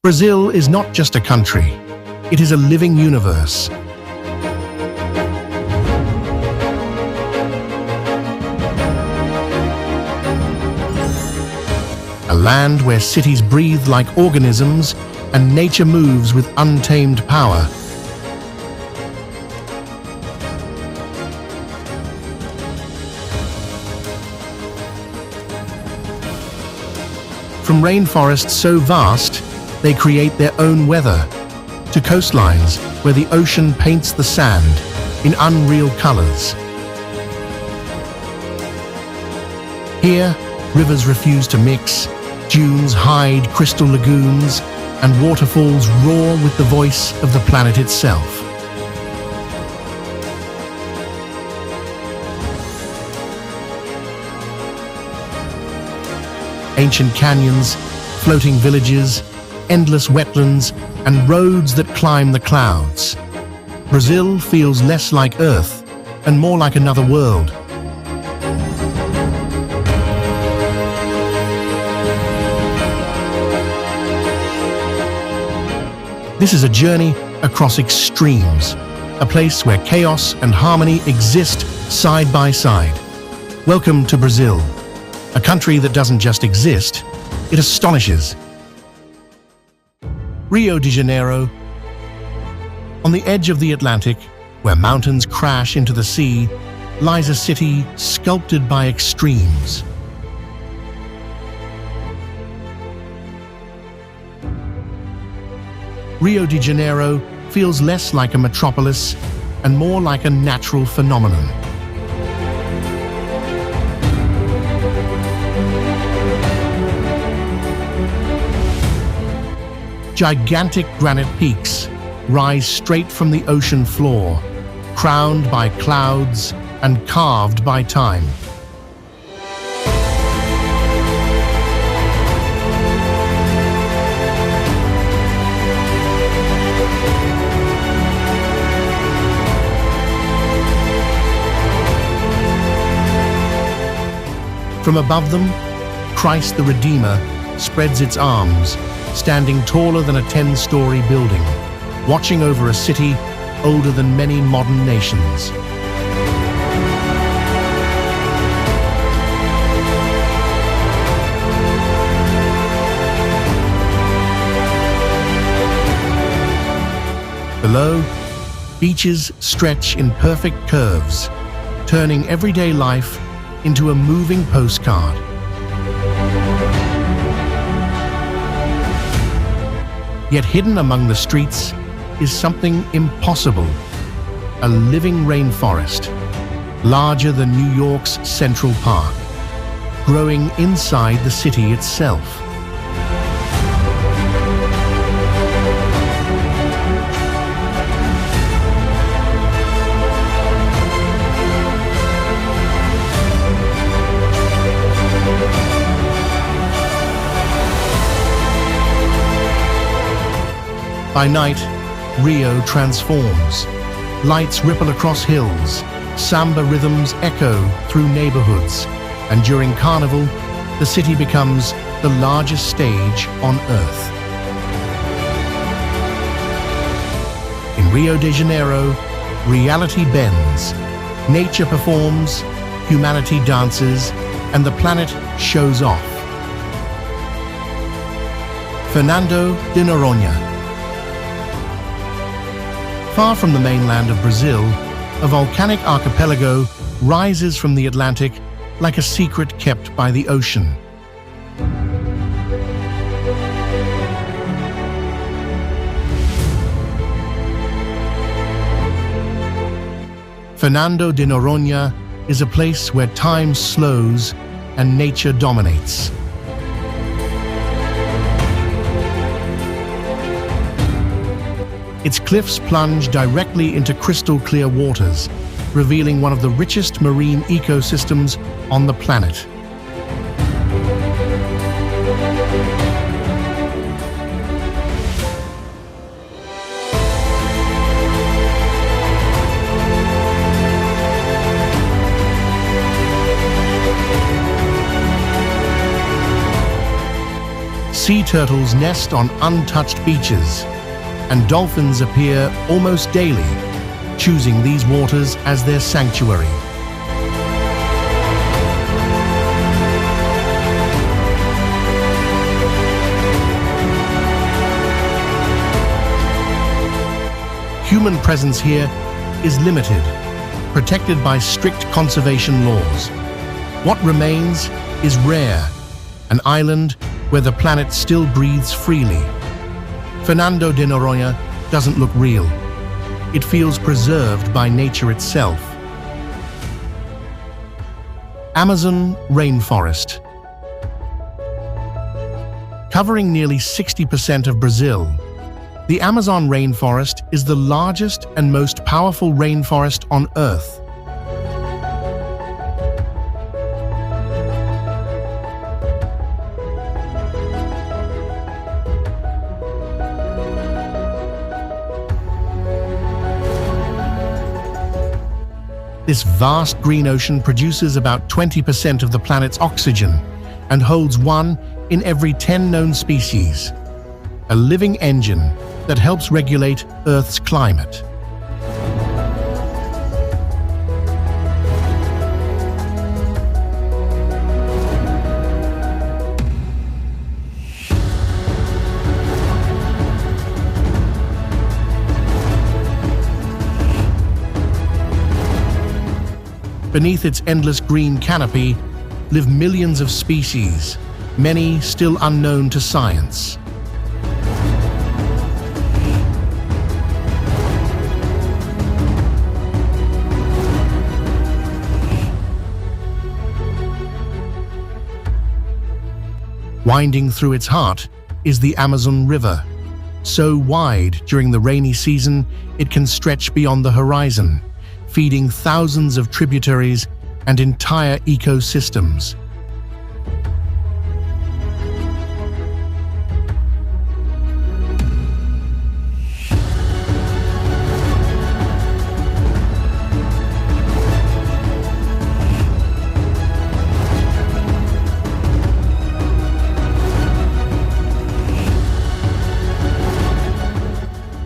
Brazil is not just a country, it is a living universe. A land where cities breathe like organisms and nature moves with untamed power. From rainforests so vast, they create their own weather, to coastlines where the ocean paints the sand in unreal colors. Here, rivers refuse to mix, dunes hide crystal lagoons, and waterfalls roar with the voice of the planet itself. Ancient canyons, floating villages, endless wetlands, and roads that climb the clouds. Brazil feels less like Earth and more like another world. This is a journey across extremes, a place where chaos and harmony exist side by side. Welcome to Brazil, a country that doesn't just exist, it astonishes. Rio de Janeiro, on the edge of the Atlantic, where mountains crash into the sea, lies a city sculpted by extremes. Rio de Janeiro feels less like a metropolis and more like a natural phenomenon. Gigantic granite peaks rise straight from the ocean floor, crowned by clouds and carved by time. From above them, Christ the Redeemer spreads its arms, standing taller than a 10-story building, watching over a city older than many modern nations. Below, beaches stretch in perfect curves, turning everyday life into a moving postcard. Yet hidden among the streets is something impossible, a living rainforest, larger than New York's Central Park, growing inside the city itself. By night, Rio transforms. Lights ripple across hills, samba rhythms echo through neighborhoods, and during Carnival, the city becomes the largest stage on Earth. In Rio de Janeiro, reality bends, nature performs, humanity dances, and the planet shows off. Fernando de Noronha. Far from the mainland of Brazil, a volcanic archipelago rises from the Atlantic like a secret kept by the ocean. Fernando de Noronha is a place where time slows and nature dominates. Its cliffs plunge directly into crystal-clear waters, revealing one of the richest marine ecosystems on the planet. Sea turtles nest on untouched beaches, and dolphins appear almost daily, choosing these waters as their sanctuary. Human presence here is limited, protected by strict conservation laws. What remains is rare, an island where the planet still breathes freely. Fernando de Noronha doesn't look real. It feels preserved by nature itself. Amazon rainforest. Covering nearly 60% of Brazil, the Amazon rainforest is the largest and most powerful rainforest on Earth. This vast green ocean produces about 20% of the planet's oxygen and holds 1 in every 10 known species, a living engine that helps regulate Earth's climate. Beneath its endless green canopy live millions of species, many still unknown to science. Winding through its heart is the Amazon River. So wide during the rainy season, it can stretch beyond the horizon, feeding thousands of tributaries and entire ecosystems.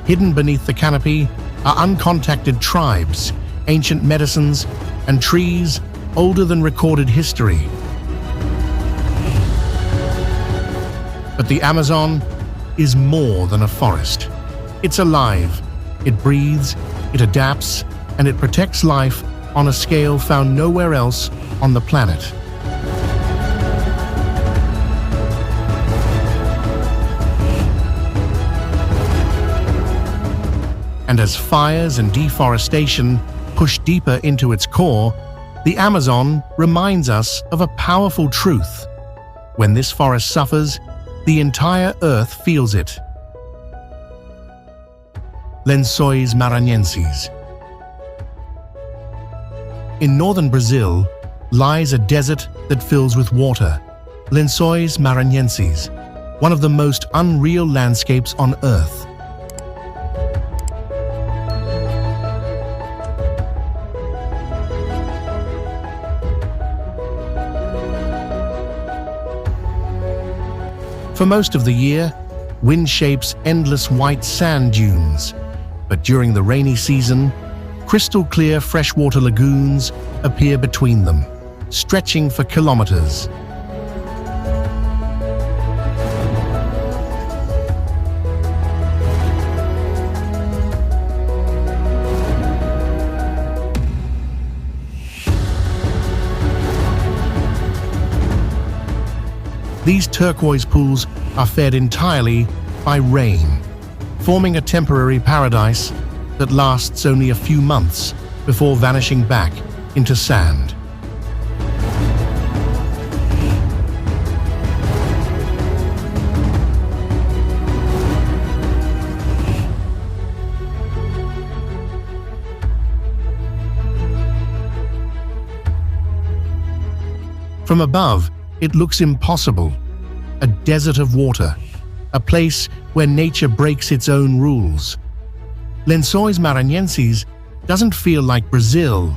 Hidden beneath the canopy are uncontacted tribes, ancient medicines, and trees older than recorded history. But the Amazon is more than a forest. It's alive, it breathes, it adapts, and it protects life on a scale found nowhere else on the planet. And as fires and deforestation push deeper into its core, the Amazon reminds us of a powerful truth. When this forest suffers, the entire Earth feels it. Lençóis Maranhenses. In northern Brazil lies a desert that fills with water, Lençóis Maranhenses, one of the most unreal landscapes on Earth. For most of the year, wind shapes endless white sand dunes, but during the rainy season, crystal-clear freshwater lagoons appear between them, stretching for kilometers. These turquoise pools are fed entirely by rain, forming a temporary paradise that lasts only a few months before vanishing back into sand. From above, it looks impossible. A desert of water, a place where nature breaks its own rules. Lençóis Maranhenses doesn't feel like Brazil.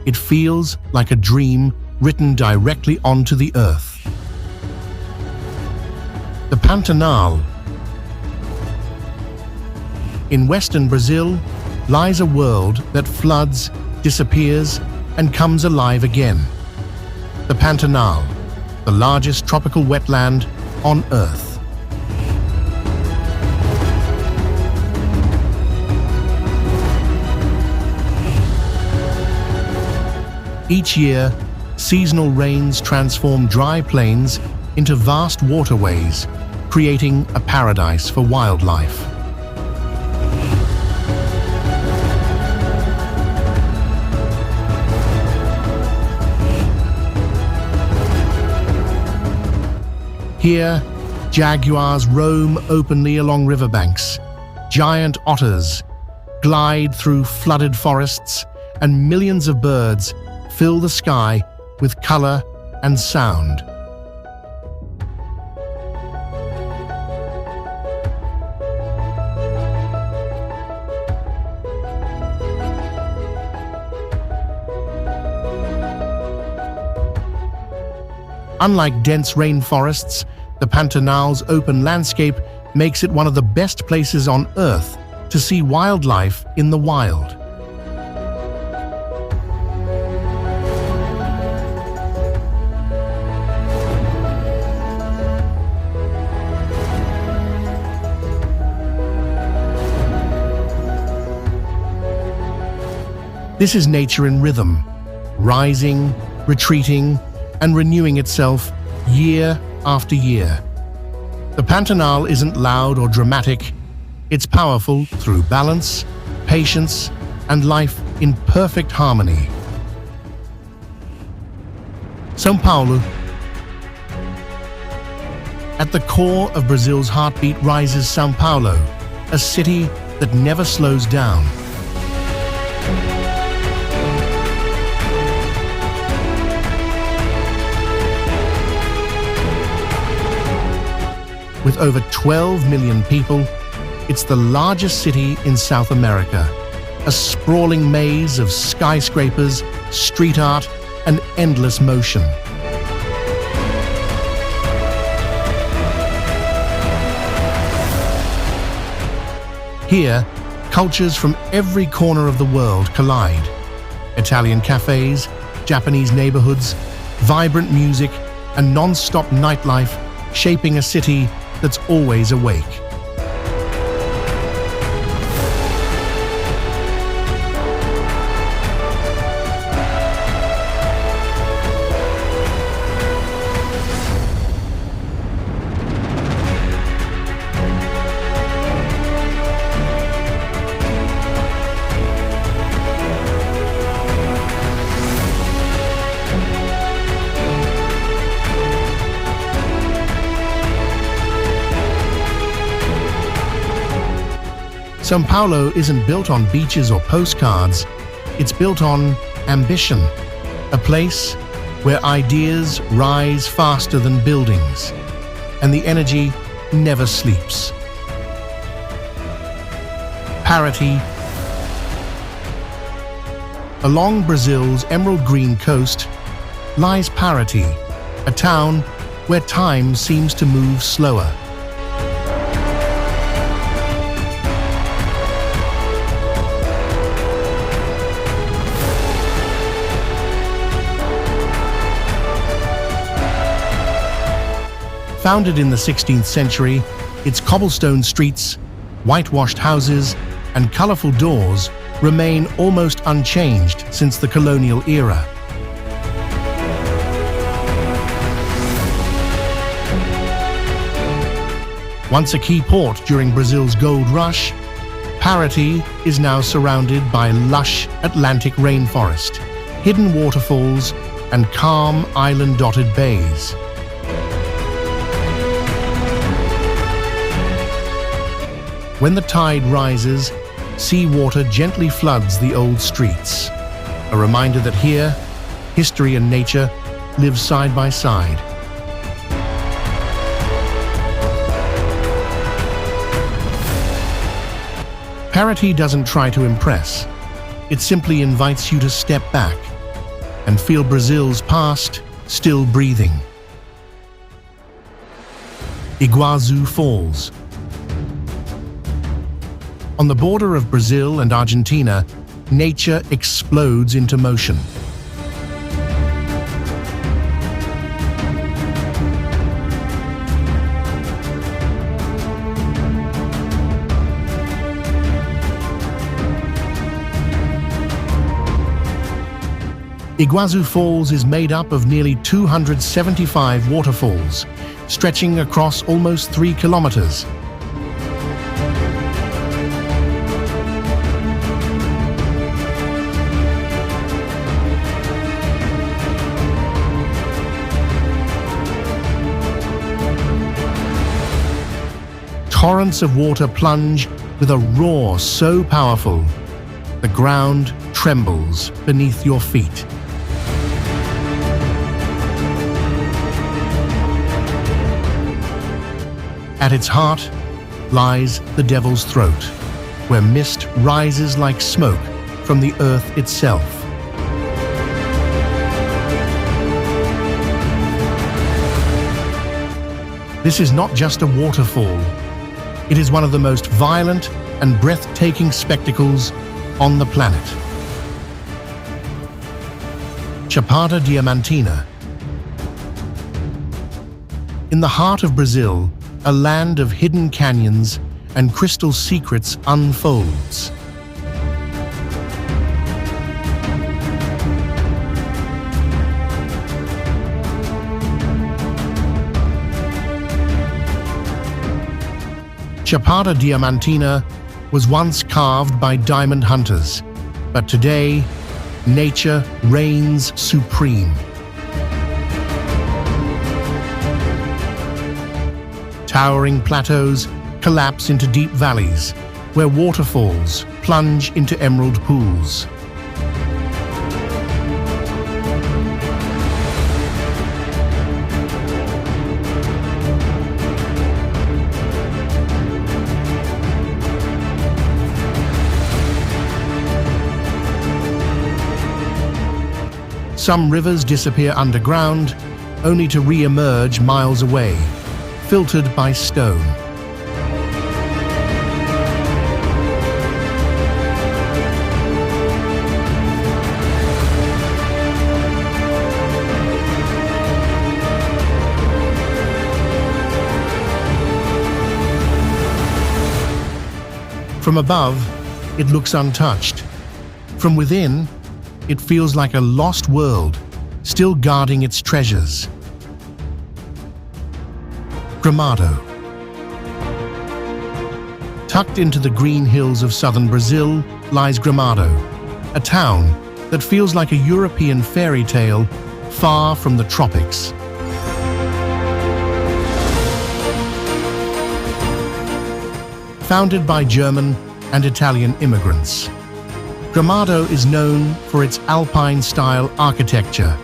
It feels like a dream written directly onto the earth. The Pantanal. In western Brazil lies a world that floods, disappears, and comes alive again. The Pantanal, the largest tropical wetland on Earth. Each year, seasonal rains transform dry plains into vast waterways, creating a paradise for wildlife. Here, jaguars roam openly along riverbanks, giant otters glide through flooded forests, and millions of birds fill the sky with color and sound. Unlike dense rainforests, the Pantanal's open landscape makes it one of the best places on Earth to see wildlife in the wild. This is nature in rhythm, rising, retreating, and renewing itself year after year. The Pantanal isn't loud or dramatic, it's powerful through balance, patience, and life in perfect harmony. São Paulo. At the core of Brazil's heartbeat rises São Paulo, a city that never slows down. With over 12 million people, it's the largest city in South America, a sprawling maze of skyscrapers, street art, and endless motion. Here, cultures from every corner of the world collide. Italian cafes, Japanese neighborhoods, vibrant music, and non-stop nightlife shaping a city that's always awake. São Paulo isn't built on beaches or postcards, it's built on ambition, a place where ideas rise faster than buildings, and the energy never sleeps. Parity. Along Brazil's emerald green coast lies Parity, a town where time seems to move slower. Founded in the 16th century, its cobblestone streets, whitewashed houses, and colorful doors remain almost unchanged since the colonial era. Once a key port during Brazil's gold rush, Parity is now surrounded by lush Atlantic rainforest, hidden waterfalls, and calm island-dotted bays. When the tide rises, seawater gently floods the old streets, a reminder that here, history and nature live side by side. Parity doesn't try to impress. It simply invites you to step back and feel Brazil's past still breathing. Iguazu Falls. On the border of Brazil and Argentina, nature explodes into motion. Iguazu Falls is made up of nearly 275 waterfalls, stretching across almost 3 kilometers. Torrents of water plunge with a roar so powerful, the ground trembles beneath your feet. At its heart lies the Devil's Throat, where mist rises like smoke from the earth itself. This is not just a waterfall. It is one of the most violent and breathtaking spectacles on the planet. Chapada Diamantina. In the heart of Brazil, a land of hidden canyons and crystal secrets unfolds. Chapada Diamantina was once carved by diamond hunters, but today, nature reigns supreme. Towering plateaus collapse into deep valleys, where waterfalls plunge into emerald pools. Some rivers disappear underground, only to re-emerge miles away, filtered by stone. From above, it looks untouched. From within, it feels like a lost world, still guarding its treasures. Gramado. Tucked into the green hills of southern Brazil lies Gramado, a town that feels like a European fairy tale far from the tropics. Founded by German and Italian immigrants, Gramado is known for its alpine-style architecture,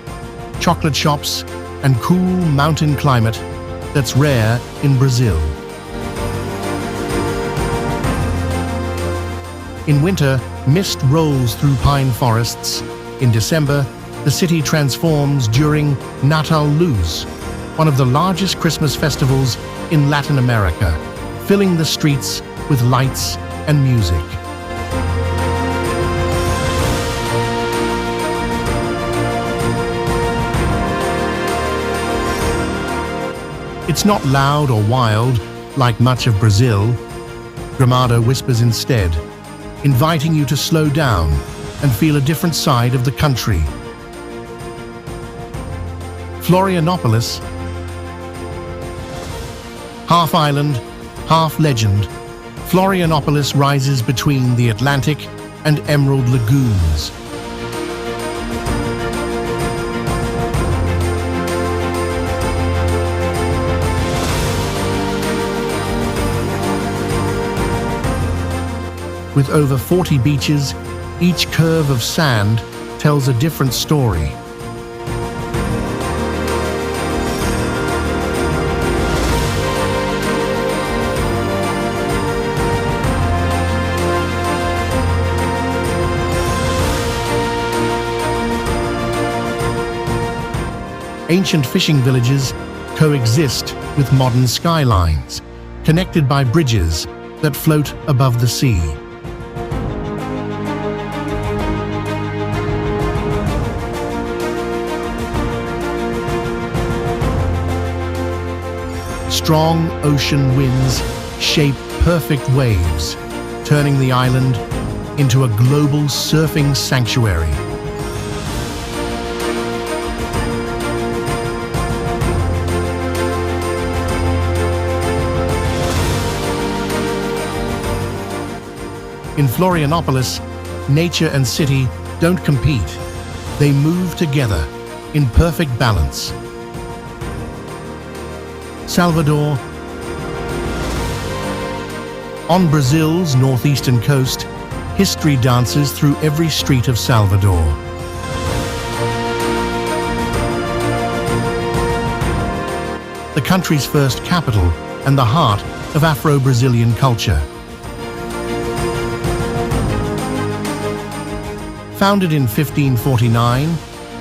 chocolate shops, and cool mountain climate that's rare in Brazil. In winter, mist rolls through pine forests. In December, the city transforms during Natal Luz, one of the largest Christmas festivals in Latin America, filling the streets with lights and music. It's not loud or wild like much of Brazil. Gramado whispers instead, inviting you to slow down and feel a different side of the country. Florianopolis, half island, half legend, Florianopolis rises between the Atlantic and Emerald lagoons. With over 40 beaches, each curve of sand tells a different story. Ancient fishing villages coexist with modern skylines, connected by bridges that float above the sea. Strong ocean winds shape perfect waves, turning the island into a global surfing sanctuary. In Florianopolis, nature and city don't compete. They move together in perfect balance. Salvador. On Brazil's northeastern coast, history dances through every street of Salvador. The country's first capital and the heart of Afro-Brazilian culture. Founded in 1549,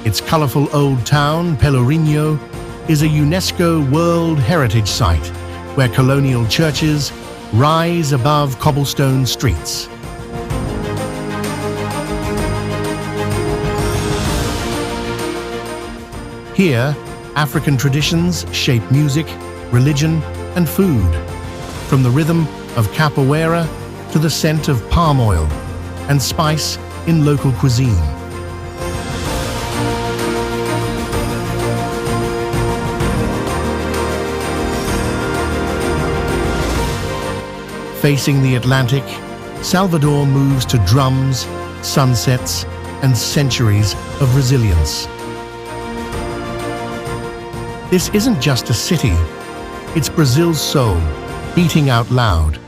its colorful old town, Pelourinho, is a UNESCO World Heritage Site where colonial churches rise above cobblestone streets. Here, African traditions shape music, religion, and food, from the rhythm of capoeira to the scent of palm oil and spice in local cuisine. Facing the Atlantic, Salvador moves to drums, sunsets, and centuries of resilience. This isn't just a city, it's Brazil's soul, beating out loud.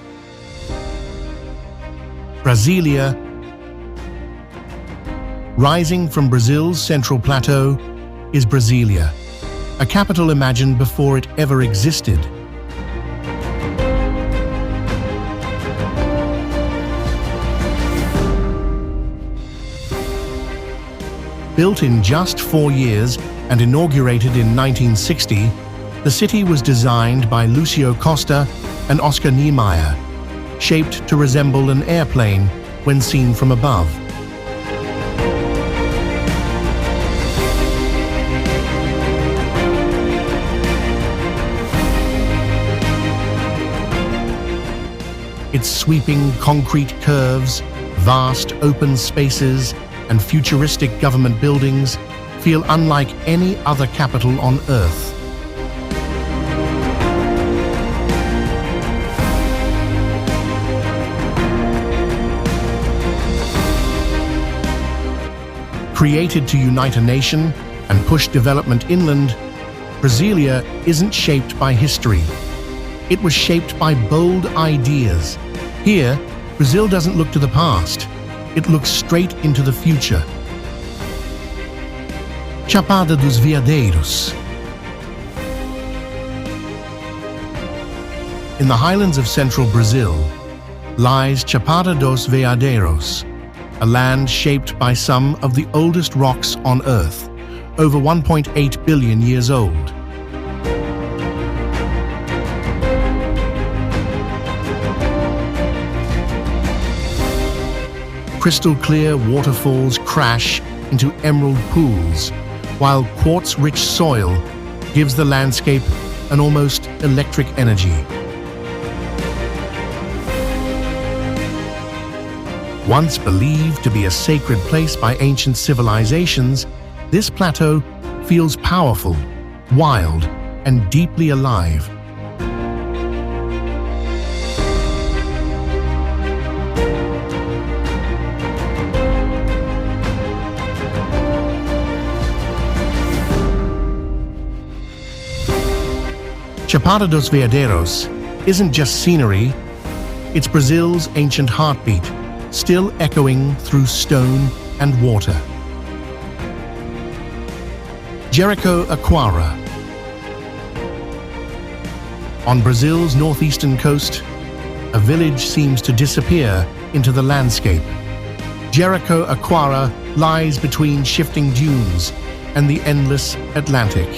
Brasilia. Rising from Brazil's central plateau is Brasilia, a capital imagined before it ever existed. Built in just 4 years and inaugurated in 1960, the city was designed by Lúcio Costa and Oscar Niemeyer, shaped to resemble an airplane when seen from above. Its sweeping concrete curves, vast open spaces, and futuristic government buildings feel unlike any other capital on Earth. Created to unite a nation and push development inland, Brasilia isn't shaped by history. It was shaped by bold ideas. Here, Brazil doesn't look to the past. It looks straight into the future. Chapada dos Veadeiros. In the highlands of central Brazil lies Chapada dos Veadeiros, a land shaped by some of the oldest rocks on Earth, over 1.8 billion years old. Crystal-clear waterfalls crash into emerald pools, while quartz-rich soil gives the landscape an almost electric energy. Once believed to be a sacred place by ancient civilizations, this plateau feels powerful, wild, and deeply alive. Chapada dos Veadeiros isn't just scenery, it's Brazil's ancient heartbeat, still echoing through stone and water. Jericoacoara. On Brazil's northeastern coast, a village seems to disappear into the landscape. Jericoacoara lies between shifting dunes and the endless Atlantic.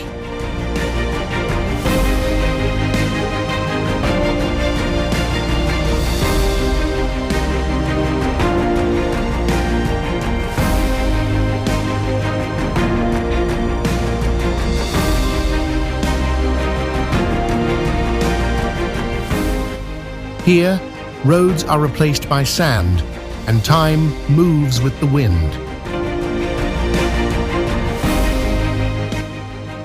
Here, roads are replaced by sand, and time moves with the wind.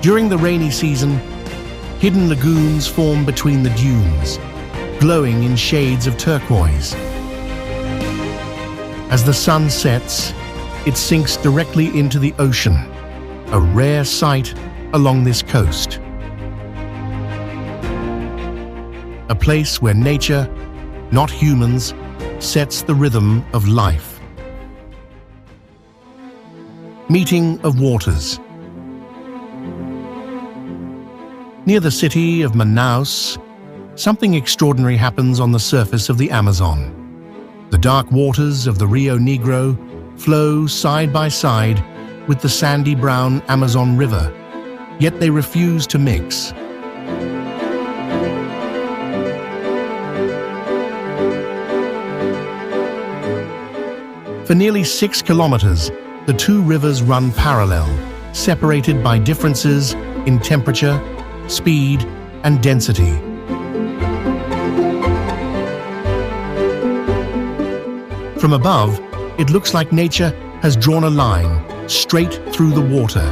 During the rainy season, hidden lagoons form between the dunes, glowing in shades of turquoise. As the sun sets, it sinks directly into the ocean, a rare sight along this coast. A place where nature, not humans, sets the rhythm of life. Meeting of waters. Near the city of Manaus, something extraordinary happens on the surface of the Amazon. The dark waters of the Rio Negro flow side by side with the sandy brown Amazon River, yet they refuse to mix. For nearly 6 kilometers, the two rivers run parallel, separated by differences in temperature, speed, and density. From above, it looks like nature has drawn a line straight through the water.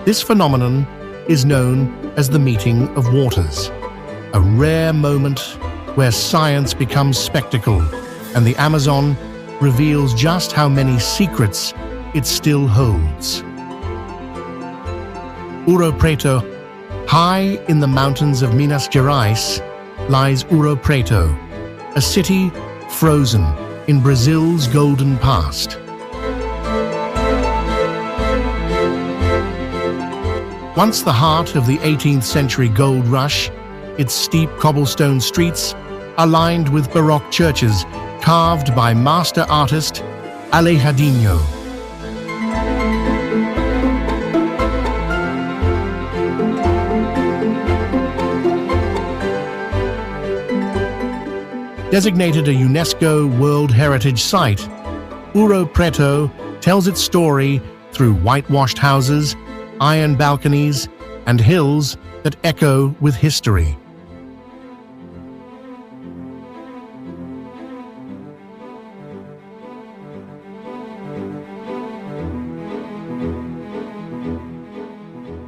This phenomenon is known as the meeting of waters, a rare moment where science becomes spectacle and the Amazon reveals just how many secrets it still holds. Ouro Preto. High in the mountains of Minas Gerais lies Ouro Preto, a city frozen in Brazil's golden past. Once the heart of the 18th century gold rush, its steep cobblestone streets are lined with Baroque churches carved by master artist Alejandro. Designated a UNESCO World Heritage Site, Ouro Preto tells its story through whitewashed houses, iron balconies, and hills that echo with history.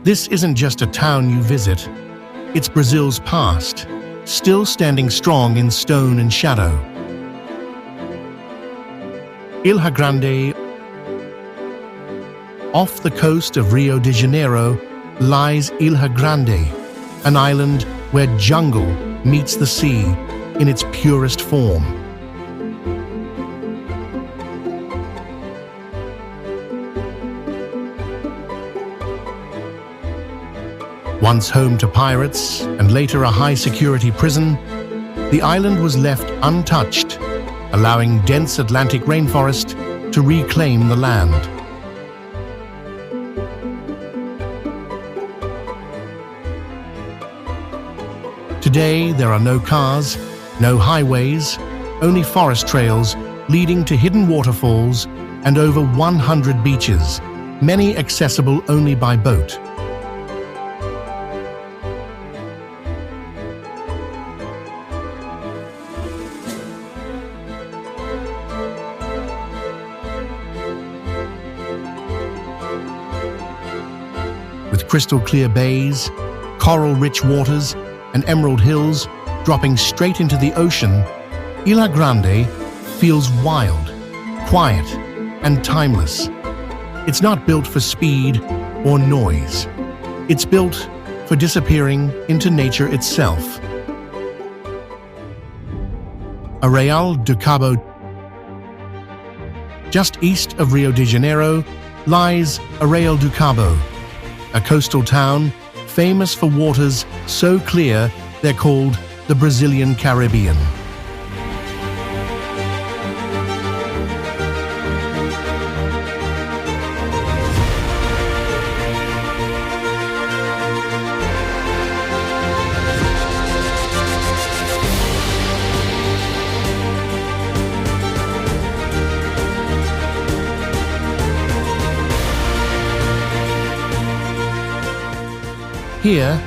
This isn't just a town you visit, it's Brazil's past, still standing strong in stone and shadow. Ilha Grande. Off the coast of Rio de Janeiro lies Ilha Grande, an island where jungle meets the sea in its purest form. Once home to pirates and later a high-security prison, the island was left untouched, allowing dense Atlantic rainforest to reclaim the land. Today, there are no cars, no highways, only forest trails leading to hidden waterfalls and over 100 beaches, many accessible only by boat. With crystal-clear bays, coral-rich waters, and emerald hills dropping straight into the ocean, Ilha Grande feels wild, quiet, and timeless. It's not built for speed or noise. It's built for disappearing into nature itself. Arraial do Cabo. Just east of Rio de Janeiro lies Arraial do Cabo, a coastal town famous for waters so clear they're called the Brazilian Caribbean. Here,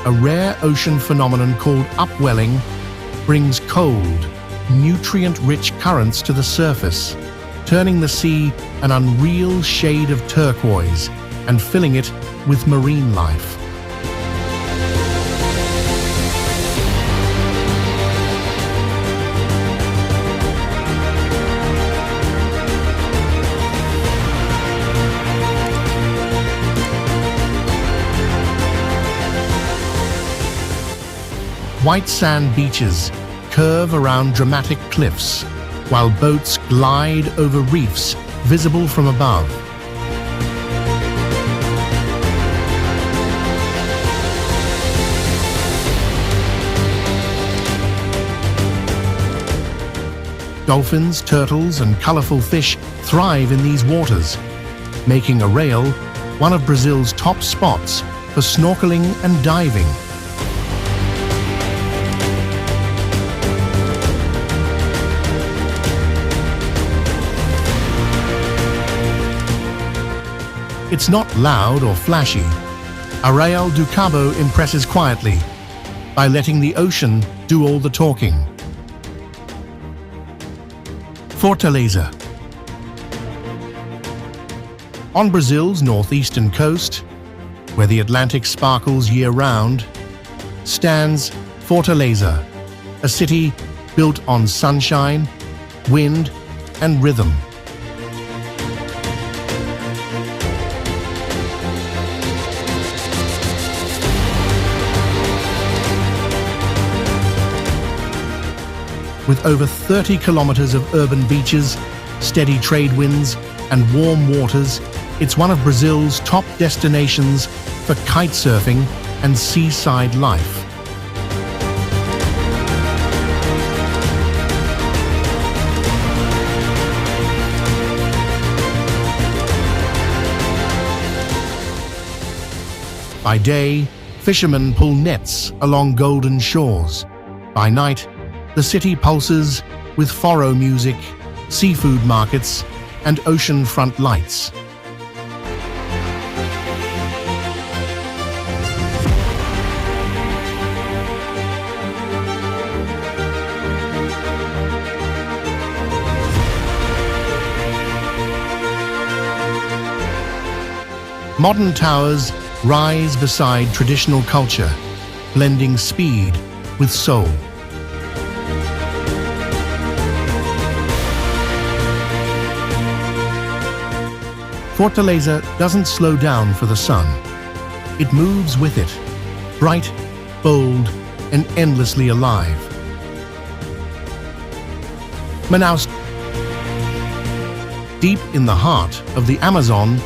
a rare ocean phenomenon called upwelling brings cold, nutrient-rich currents to the surface, turning the sea an unreal shade of turquoise and filling it with marine life. White sand beaches curve around dramatic cliffs, while boats glide over reefs visible from above. Dolphins, turtles, and colorful fish thrive in these waters, making Arraial one of Brazil's top spots for snorkeling and diving. It's not loud or flashy. Arraial do Cabo impresses quietly by letting the ocean do all the talking. Fortaleza. On Brazil's northeastern coast, where the Atlantic sparkles year-round, stands Fortaleza, a city built on sunshine, wind, and rhythm. With over 30 kilometers of urban beaches, steady trade winds, and warm waters, it's one of Brazil's top destinations for kitesurfing and seaside life. By day, fishermen pull nets along golden shores. By night, the city pulses with foro music, seafood markets, and oceanfront lights. Modern towers rise beside traditional culture, blending speed with soul. Fortaleza doesn't slow down for the sun. It moves with it, bright, bold, and endlessly alive. Manaus. Deep in the heart of the Amazon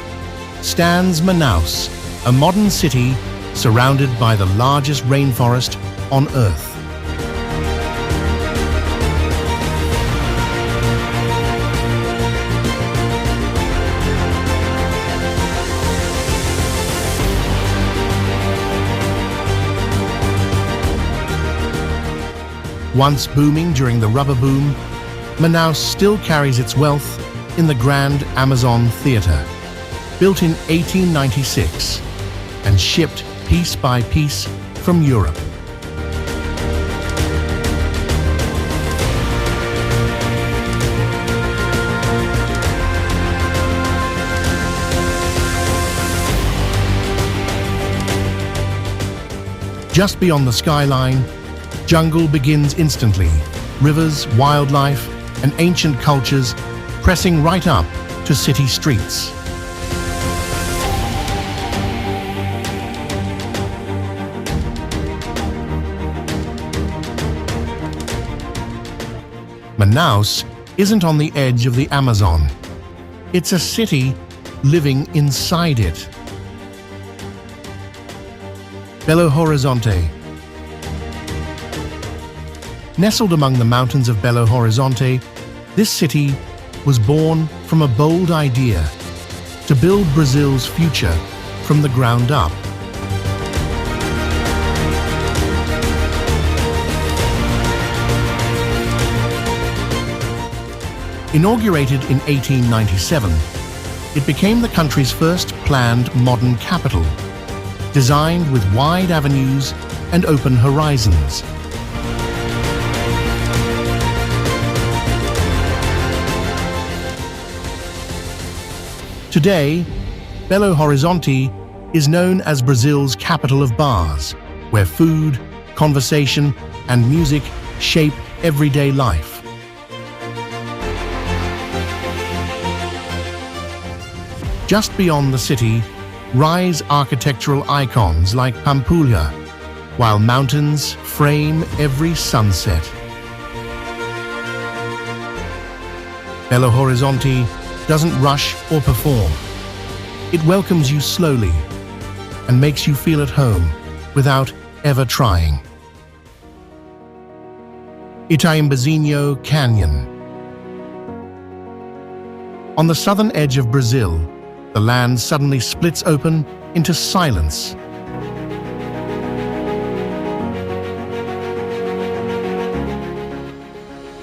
stands Manaus, a modern city surrounded by the largest rainforest on Earth. Once booming during the rubber boom, Manaus still carries its wealth in the Grand Amazon Theatre, built in 1896 and shipped piece by piece from Europe. Just beyond the skyline, jungle begins instantly. Rivers, wildlife, and ancient cultures pressing right up to city streets. Manaus isn't on the edge of the Amazon. It's a city living inside it. Belo Horizonte. Nestled among the mountains of Belo Horizonte, this city was born from a bold idea to build Brazil's future from the ground up. Inaugurated in 1897, it became the country's first planned modern capital, designed with wide avenues and open horizons. Today, Belo Horizonte is known as Brazil's capital of bars, where food, conversation, and music shape everyday life. Just beyond the city rise architectural icons like Pampulha, while mountains frame every sunset. Belo Horizonte doesn't rush or perform. It welcomes you slowly and makes you feel at home without ever trying. Itaimbazinho Canyon. On the southern edge of Brazil, the land suddenly splits open into silence.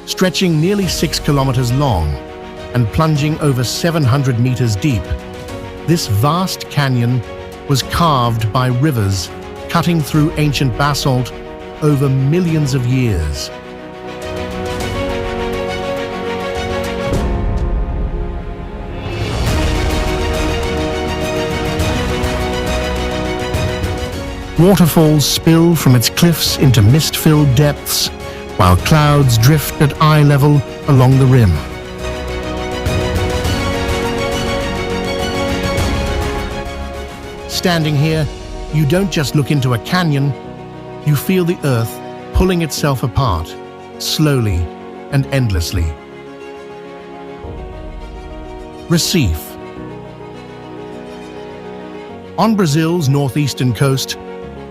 Stretching nearly 6 kilometers long and plunging over 700 meters deep, this vast canyon was carved by rivers cutting through ancient basalt over millions of years. Waterfalls spill from its cliffs into mist-filled depths, while clouds drift at eye level along the rim. Standing here, you don't just look into a canyon, you feel the earth pulling itself apart, slowly and endlessly. Recife. On Brazil's northeastern coast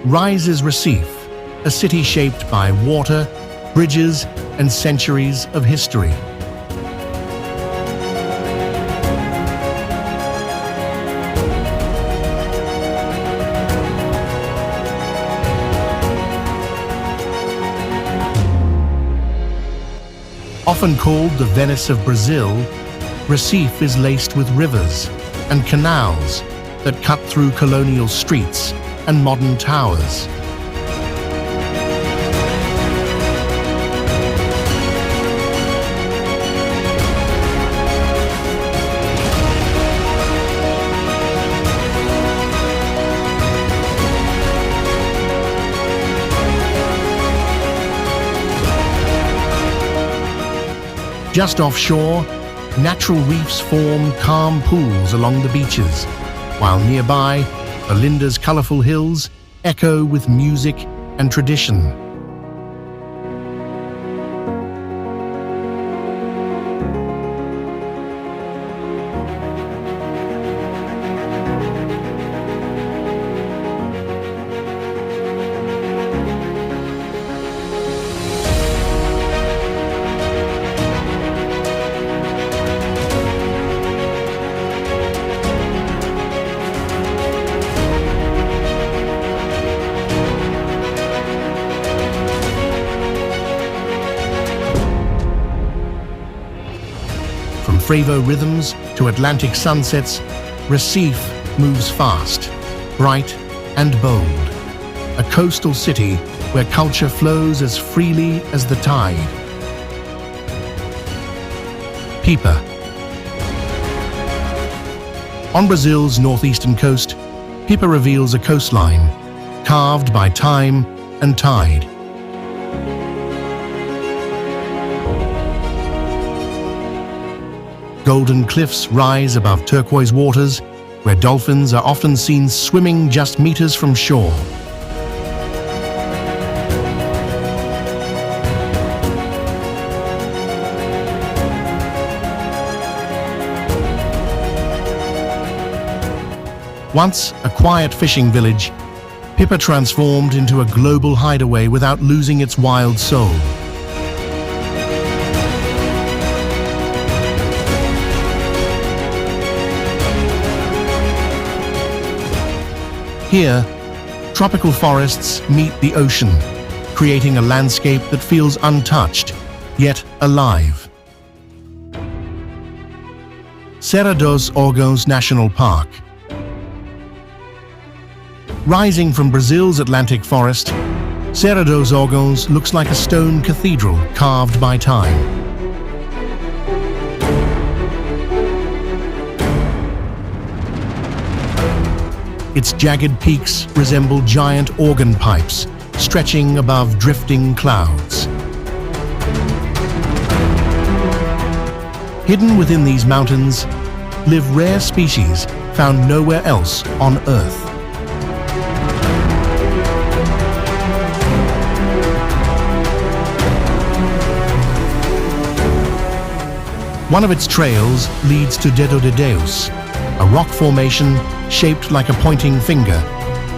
rises Recife, a city shaped by water, bridges, and centuries of history. Often called the Venice of Brazil, Recife is laced with rivers and canals that cut through colonial streets and modern towers. Just offshore, natural reefs form calm pools along the beaches, while nearby, Olinda's colorful hills echo with music and tradition. From Frevo rhythms to Atlantic sunsets, Recife moves fast, bright and bold. A coastal city where culture flows as freely as the tide. Pipa. On Brazil's northeastern coast, Pipa reveals a coastline, carved by time and tide. Golden cliffs rise above turquoise waters, where dolphins are often seen swimming just meters from shore. Once a quiet fishing village, Pipa transformed into a global hideaway without losing its wild soul. Here, tropical forests meet the ocean, creating a landscape that feels untouched, yet alive. Serra dos Órgãos National Park. Rising from Brazil's Atlantic forest, Serra dos Órgãos looks like a stone cathedral carved by time. Its jagged peaks resemble giant organ pipes stretching above drifting clouds. Hidden within these mountains live rare species found nowhere else on Earth. One of its trails leads to Dedo de Deus, a rock formation shaped like a pointing finger,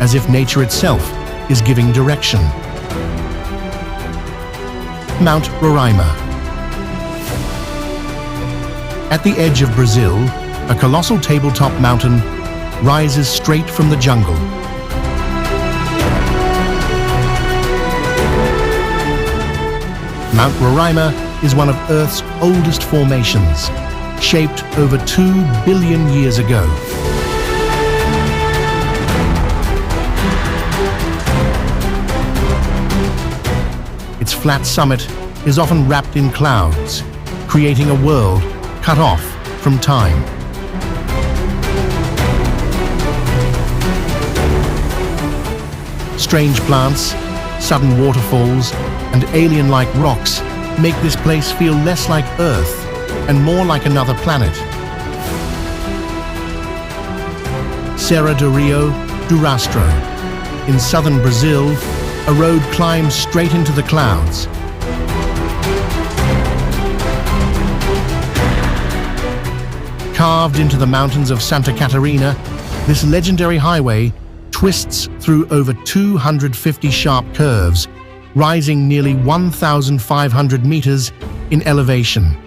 as if nature itself is giving direction. Mount Roraima. At the edge of Brazil, a colossal tabletop mountain rises straight from the jungle. Mount Roraima is one of Earth's oldest formations, shaped over 2 billion years ago. Its flat summit is often wrapped in clouds, creating a world cut off from time. Strange plants, sudden waterfalls, and alien-like rocks make this place feel less like Earth and more like another planet. Serra do Rio do Rastro. In southern Brazil, a road climbs straight into the clouds. Carved into the mountains of Santa Catarina, this legendary highway twists through over 250 sharp curves, rising nearly 1,500 meters in elevation.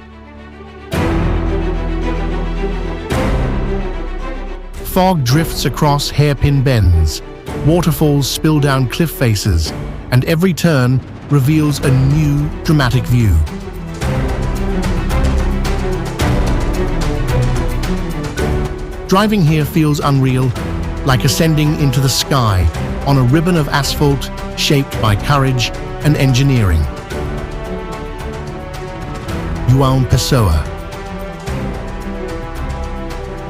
Fog drifts across hairpin bends, waterfalls spill down cliff faces, and every turn reveals a new, dramatic view. Driving here feels unreal, like ascending into the sky on a ribbon of asphalt shaped by courage and engineering. João Pessoa.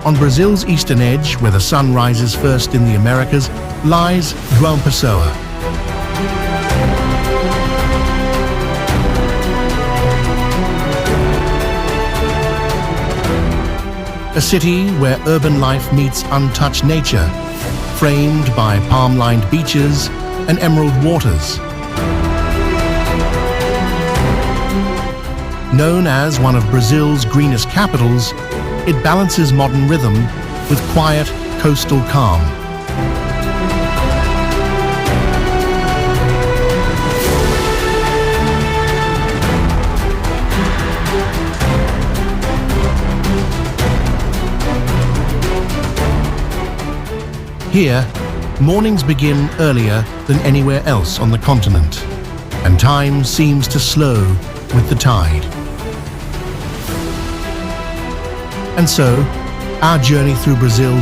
On Brazil's eastern edge, where the sun rises first in the Americas, lies João Pessoa. A city where urban life meets untouched nature, framed by palm-lined beaches and emerald waters. Known as one of Brazil's greenest capitals, it balances modern rhythm with quiet coastal calm. Here, mornings begin earlier than anywhere else on the continent, and time seems to slow with the tide. And so, our journey through Brazil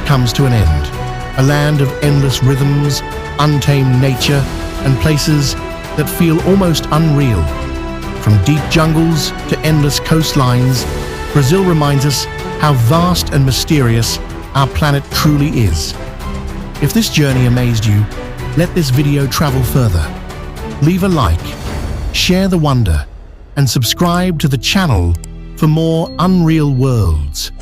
comes to an end. A land of endless rhythms, untamed nature, and places that feel almost unreal. From deep jungles to endless coastlines, Brazil reminds us how vast and mysterious our planet truly is. If this journey amazed you, let this video travel further. Leave a like, share the wonder, and subscribe to the channel for more unreal worlds.